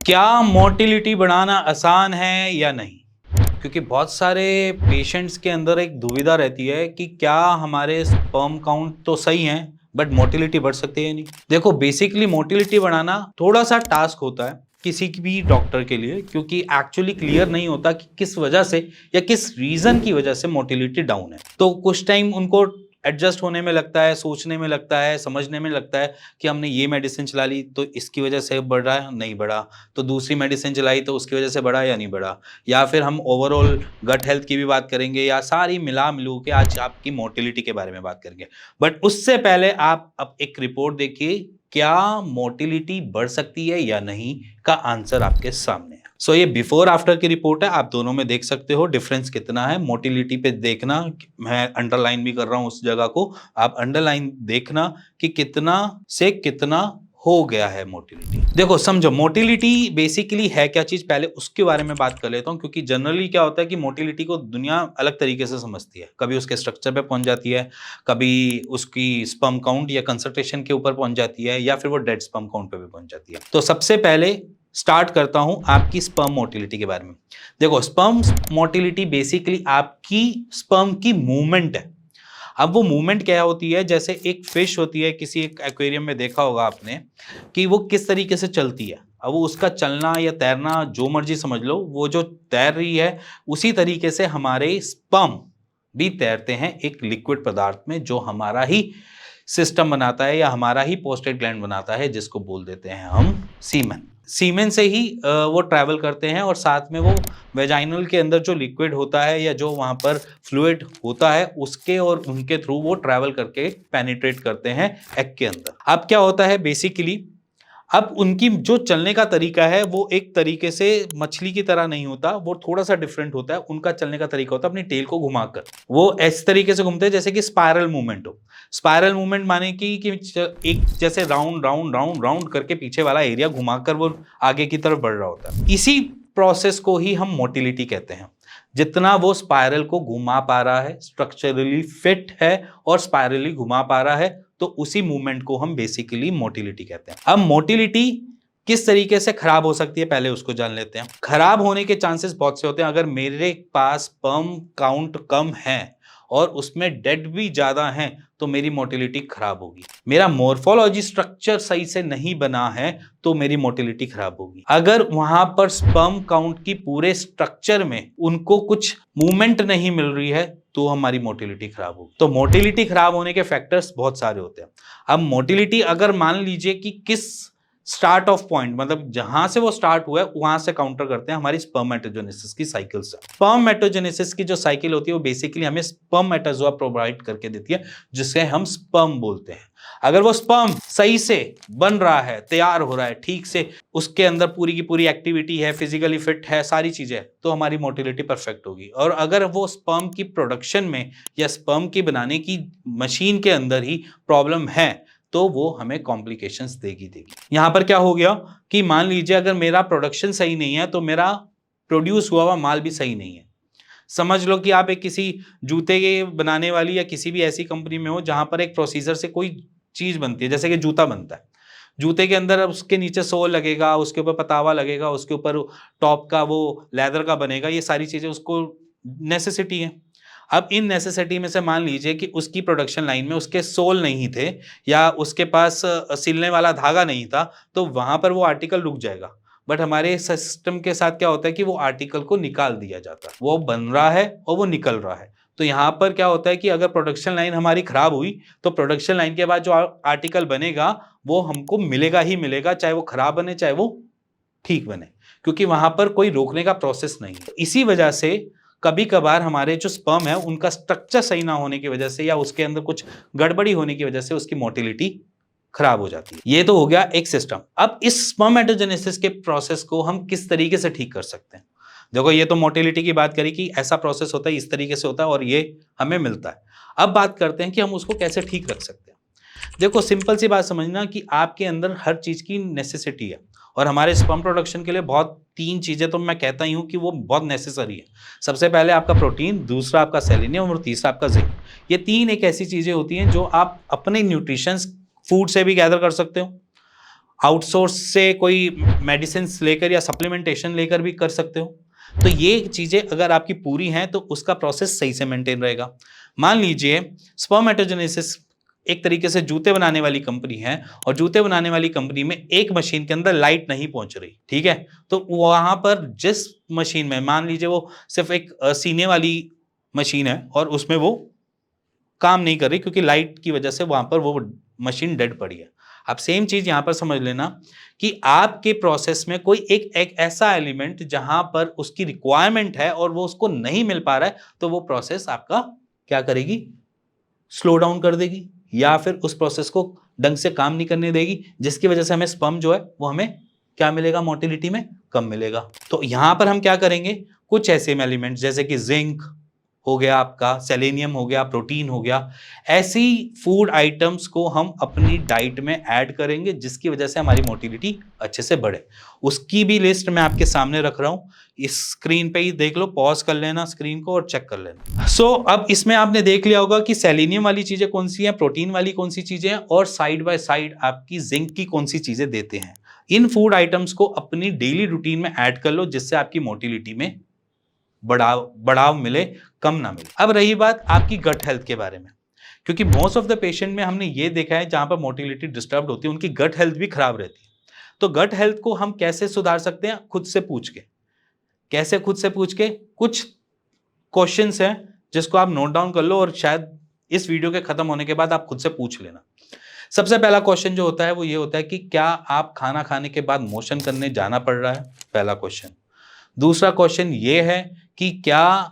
क्या मोटिलिटी बढ़ाना आसान है या नहीं? क्योंकि बहुत सारे पेशेंट्स के अंदर एक दुविधा रहती है कि क्या हमारे स्पर्म काउंट तो सही है बट मोटिलिटी बढ़ सकती है या नहीं। देखो, बेसिकली मोटिलिटी बढ़ाना थोड़ा सा टास्क होता है किसी की भी डॉक्टर के लिए, क्योंकि एक्चुअली क्लियर नहीं होता कि किस वजह से या किस रीजन की वजह से मोटिलिटी डाउन है। तो कुछ टाइम उनको एडजस्ट होने में लगता है, सोचने में लगता है, समझने में लगता है कि हमने ये मेडिसिन चला ली तो इसकी वजह से बढ़ रहा है, नहीं बढ़ा, तो दूसरी मेडिसिन चलाई तो उसकी वजह से बढ़ा या नहीं बढ़ा। या फिर हम ओवरऑल गट हेल्थ की भी बात करेंगे, या सारी मिला मिलू के आज आपकी मोटिलिटी के बारे में बात करेंगे। बट उससे पहले आप अब एक रिपोर्ट देखिए, क्या मोटिलिटी बढ़ सकती है या नहीं का आंसर आपके सामने है। सो ये बिफोर आफ्टर की रिपोर्ट है, आप दोनों में देख सकते हो डिफरेंस कितना है। मोटिलिटी पे देखना, मैं अंडरलाइन भी कर रहा हूं उस जगह को, आप अंडरलाइन देखना कि कितना से कितना हो गया है मोटिलिटी। देखो समझो, मोटिलिटी बेसिकली है क्या चीज, पहले उसके बारे में बात कर लेता हूं। क्योंकि जनरली क्या होता है कि मोटिलिटी को दुनिया अलग तरीके से समझती है। कभी उसके स्ट्रक्चर पे पहुंच जाती है, कभी उसकी स्पर्म काउंट या कंसंट्रेशन के ऊपर पहुंच जाती है, या फिर वो डेड स्पर्म काउंट पे भी पहुंच जाती है। तो सबसे पहले स्टार्ट करता हूं आपकी स्पर्म मोटिलिटी के बारे में। देखो, स्पर्म मोटिलिटी बेसिकली आपकी स्पर्म की मूवमेंट है। अब वो मूवमेंट क्या होती है, जैसे एक फिश होती है, किसी एक एक्वेरियम में देखा होगा आपने कि वो किस तरीके से चलती है। अब वो उसका चलना या तैरना जो मर्जी समझ लो, वो जो तैर रही है उसी तरीके से हमारे स्पर्म भी तैरते हैं एक लिक्विड पदार्थ में, जो हमारा ही सिस्टम बनाता है या हमारा ही पोस्टेट ग्लैंड बनाता है, जिसको बोल देते हैं हम सीमेन। सीमेन से ही वो ट्रैवल करते हैं, और साथ में वो वेजाइनल के अंदर जो लिक्विड होता है या जो वहां पर फ्लूइड होता है उसके और उनके थ्रू वो ट्रैवल करके पेनिट्रेट करते हैं एग के अंदर। अब क्या होता है बेसिकली, अब उनकी जो चलने का तरीका है वो एक तरीके से मछली की तरह नहीं होता, वो थोड़ा सा डिफरेंट होता है। उनका चलने का तरीका होता है अपनी टेल को घुमाकर, वो इस तरीके से घूमते हैं जैसे कि स्पाइरल मूवमेंट हो। स्पाइरल मूवमेंट माने कि एक जैसे राउंड राउंड राउंड राउंड करके पीछे वाला एरिया घुमाकर वो आगे की तरफ बढ़ रहा होता है। इसी प्रोसेस को ही हम मोटिलिटी कहते हैं। जितना वो स्पाइरल को घुमा पा रहा है, स्ट्रक्चरली फिट है और स्पाइरली घुमा पा रहा है, तो उसी मूवमेंट को हम बेसिकली मोटिलिटी कहते हैं। अब मोटिलिटी किस तरीके से खराब हो सकती है, पहले उसको जान लेते हैं। खराब होने के चांसेस बहुत से होते हैं। अगर मेरे पास स्पर्म काउंट कम है और उसमें डेड भी ज्यादा हैं, तो मेरी मोटिलिटी खराब होगी। मेरा मोर्फोलॉजी स्ट्रक्चर सही से नहीं बना है तो मेरी मोटिलिटी खराब होगी। अगर वहां पर स्पर्म काउंट की पूरे स्ट्रक्चर में उनको कुछ मूवमेंट नहीं मिल रही है तो हमारी मोटिलिटी खराब होगी। तो मोटिलिटी खराब होने के फैक्टर्स बहुत सारे होते हैं। अब मोटिलिटी अगर मान लीजिए कि किस स्टार्ट ऑफ पॉइंट, मतलब जहां से वो स्टार्ट हुआ है वहां से काउंटर करते हैं हमारी स्पर्मेटोजेनेसिस की साइकिल से। स्पर्मेटोजेनेसिस की जो साइकिल होती है वो बेसिकली हमें स्पर्मेटोजोआ प्रोवाइड करके देती है, जिसे हम स्पर्म बोलते हैं। अगर वो स्पर्म सही से बन रहा है, तैयार हो रहा है ठीक से, उसके अंदर पूरी की पूरी एक्टिविटी है, फिजिकली फिट है, सारी चीजें, तो हमारी मोटिलिटी परफेक्ट होगी। और अगर वो स्पर्म की प्रोडक्शन में या स्पर्म की बनाने की मशीन के अंदर ही प्रॉब्लम है तो वो हमें कॉम्प्लिकेशंस देगी। यहां पर क्या हो गया कि मान लीजिए अगर मेरा प्रोडक्शन सही नहीं है तो मेरा प्रोड्यूस हुआ हुआ माल भी सही नहीं है। समझ लो कि आप एक किसी जूते के बनाने वाली या किसी भी ऐसी कंपनी में हो जहां पर एक प्रोसीजर से कोई चीज बनती है, जैसे कि जूता बनता है। जूते के अंदर उसके नीचे सोल लगेगा, उसके ऊपर पतावा लगेगा, उसके ऊपर टॉप का वो लेदर का बनेगा, ये सारी चीजें उसको नेसेसिटी है। अब इन नेसेसिटी में से मान लीजिए कि उसकी प्रोडक्शन लाइन में उसके सोल नहीं थे या उसके पास सिलने वाला धागा नहीं था, तो वहां पर वो आर्टिकल रुक जाएगा। बट हमारे सिस्टम के साथ क्या होता है कि वो आर्टिकल को निकाल दिया जाता है, वो बन रहा है और वो निकल रहा है। तो यहाँ पर क्या होता है कि अगर प्रोडक्शन लाइन हमारी खराब हुई तो प्रोडक्शन लाइन के बाद जो आर्टिकल बनेगा वो हमको मिलेगा ही मिलेगा, चाहे वो खराब बने चाहे वो ठीक बने, क्योंकि वहां पर कोई रोकने का प्रोसेस नहीं है। इसी वजह से कभी कभार हमारे जो स्पर्म है उनका स्ट्रक्चर सही ना होने की वजह से या उसके अंदर कुछ गड़बड़ी होने की वजह से उसकी मोटिलिटी खराब हो जाती है। ये तो हो गया एक सिस्टम। अब इस स्पर्मेटोजेनेसिस के प्रोसेस को हम किस तरीके से ठीक कर सकते हैं। देखो, ये तो मोटिलिटी की बात करी कि ऐसा प्रोसेस होता है, इस तरीके से होता है और ये हमें मिलता है। अब बात करते हैं कि हम उसको कैसे ठीक रख सकते हैं। देखो, सिंपल सी बात समझना कि आपके अंदर हर चीज की नेसेसिटी है, और हमारे स्पर्म प्रोडक्शन के लिए बहुत तीन चीजें तो मैं कहता ही हूं कि वो बहुत नेसेसरी है। सबसे पहले आपका प्रोटीन, दूसरा आपका सेलेनियम और तीसरा आपका जिंक। ये तीन एक ऐसी चीजें होती हैं जो आप अपने न्यूट्रिशंस फूड से भी गैदर कर सकते हो, आउटसोर्स से कोई मेडिसिन लेकर या सप्लीमेंटेशन लेकर भी कर सकते हो। तो ये चीजें अगर आपकी पूरी हैं तो उसका प्रोसेस सही से मेंटेन रहेगा। मान लीजिए स्पर्मेटोजेनेसिस एक तरीके से जूते बनाने वाली कंपनी है, और जूते बनाने वाली कंपनी में एक मशीन के अंदर लाइट नहीं पहुंच रही, ठीक है, तो वहां पर जिस मशीन में मान लीजिए वो सिर्फ एक सीने वाली मशीन है और उसमें वो काम नहीं कर रही क्योंकि लाइट की वजह से वहां पर वो मशीन डेड पड़ी है। आप सेम चीज यहां पर समझ लेना कि आपके प्रोसेस में कोई एक ऐसा एलिमेंट जहां पर उसकी रिक्वायरमेंट है और वो उसको नहीं मिल पा रहा है, तो वो प्रोसेस आपका क्या करेगी, स्लो डाउन कर देगी या फिर उस प्रोसेस को ढंग से काम नहीं करने देगी, जिसकी वजह से हमें स्पर्म जो है वो हमें क्या मिलेगा, मोटिलिटी में कम मिलेगा। तो यहां पर हम क्या करेंगे, कुछ ऐसे एलिमेंट्स जैसे कि जिंक हो गया, आपका सेलेनियम हो गया, प्रोटीन हो गया, ऐसी फूड आइटम्स को हम अपनी डाइट में ऐड करेंगे जिसकी वजह से हमारी मोटिलिटी अच्छे से बढ़े। उसकी भी लिस्ट मैं आपके सामने रख रहा हूं, इस स्क्रीन पे ही देख लो, पॉज कर लेना स्क्रीन को और चेक कर लेना। अब इसमें आपने देख लिया होगा कि सेलेनियम वाली चीजें कौन सी हैं, प्रोटीन वाली कौन सी चीजें हैं, और साइड बाय साइड आपकी जिंक की कौन सी चीजें देते हैं। इन फूड आइटम्स को अपनी डेली रूटीन में ऐड कर लो जिससे आपकी मोटिलिटी में बढ़ाव मिले, कम ना मिले। अब रही बात आपकी गट हेल्थ के बारे में, क्योंकि मोस्ट ऑफ द पेशेंट में हमने ये देखा है जहां पर मोटिलिटी डिस्टर्ब होती है उनकी गट हेल्थ भी खराब रहती है। तो गट हेल्थ को हम कैसे सुधार सकते हैं, खुद से पूछ के। कैसे खुद से पूछ के, कुछ क्वेश्चंस हैं जिसको आप नोट डाउन कर लो और शायद इस वीडियो के खत्म होने के बाद आप खुद से पूछ लेना। सबसे पहला क्वेश्चन जो होता है वो ये होता है कि क्या आप खाना खाने के बाद मोशन करने जाना पड़ रहा है, पहला क्वेश्चन। दूसरा क्वेश्चन ये है कि क्या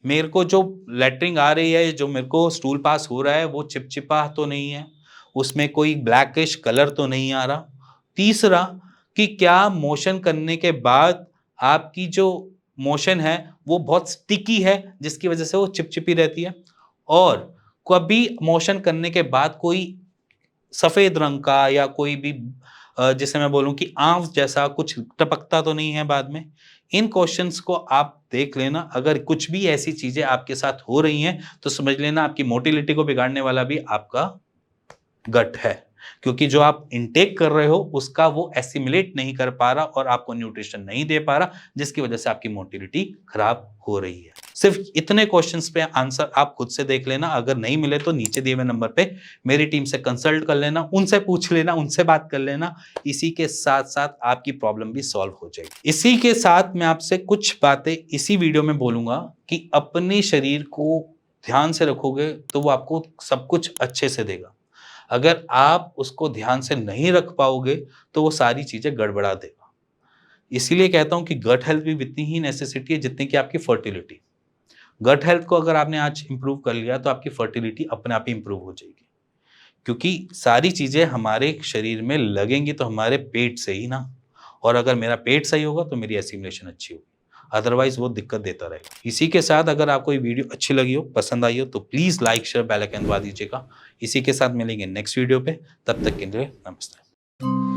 मेरे को जो लेटरिंग आ रही है, जो मेरे को स्टूल पास हो रहा है वो चिपचिपा तो नहीं है, उसमें कोई ब्लैकिश कलर तो नहीं आ रहा। तीसरा कि क्या मोशन करने के बाद आपकी जो मोशन है वो बहुत स्टिकी है जिसकी वजह से वो चिपचिपी रहती है, और कभी मोशन करने के बाद कोई सफेद रंग का या कोई भी जिसे मैं बोलूं कि आंव जैसा कुछ टपकता तो नहीं है बाद में। इन क्वेश्चंस को आप देख लेना, अगर कुछ भी ऐसी चीजें आपके साथ हो रही हैं तो समझ लेना आपकी मोटिलिटी को बिगाड़ने वाला भी आपका गट है, क्योंकि जो आप इनटेक कर रहे हो उसका वो एसिमिलेट नहीं कर पा रहा और आपको न्यूट्रिशन नहीं दे पा रहा, जिसकी वजह से आपकी मोटिलिटी खराब हो रही है। सिर्फ इतने क्वेश्चंस पे आंसर आप खुद से देख लेना, अगर नहीं मिले तो नीचे दिए हुए नंबर पे मेरी टीम से कंसल्ट कर लेना, उनसे पूछ लेना, उनसे बात कर लेना। इसी के साथ साथ आपकी प्रॉब्लम भी सॉल्व हो जाएगी। इसी के साथ मैं आपसे कुछ बातें इसी वीडियो में बोलूंगा कि अपने शरीर को ध्यान से रखोगे तो वो आपको सब कुछ अच्छे से देगा। अगर आप उसको ध्यान से नहीं रख पाओगे तो वो सारी चीजें गड़बड़ा देगा। इसीलिए कहता हूं कि गट हेल्थ भी इतनी ही नेसेसिटी है जितनी कि आपकी फर्टिलिटी। गट हेल्थ को अगर आपने आज इंप्रूव कर लिया तो आपकी फर्टिलिटी अपने आप ही इंप्रूव हो जाएगी, क्योंकि सारी चीजें हमारे शरीर में लगेंगी तो हमारे पेट से ही ना, और अगर मेरा पेट सही होगा तो मेरी एसिमिलेशन अच्छी होगी, अदरवाइज वो दिक्कत देता रहेगा। इसी के साथ अगर आपको ये वीडियो अच्छी लगी हो, पसंद आई हो, तो please like share bell icon दबा दीजिएगा। इसी के साथ मिलेंगे नेक्स्ट वीडियो पे, तब तक के लिए नमस्ते।